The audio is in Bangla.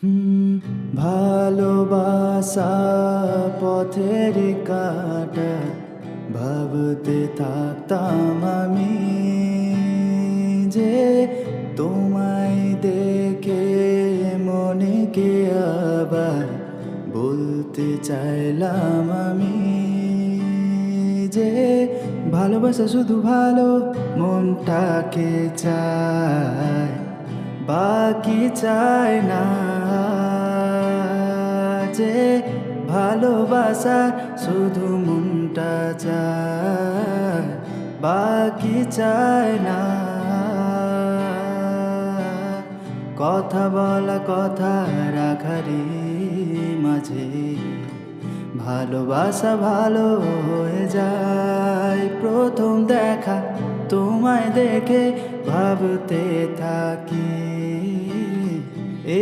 হুম, ভালোবাসা পথের কাটা ভাবতে থাকতাম আমি যে তোমায় দেখে মনেকে আবার বলতে চাইলাম আমি যে ভালোবাসা শুধু ভালো মনটাকে চায়, বাকি চায় না। যে ভালোবাসা শুধু মনটা চায়, বাকি চায় না। কথা বলা কথা রাখারই মাঝে ভালোবাসা ভালো হয়ে যায়। প্রথম দেখা তোমায় দেখে ভাবতে থাকি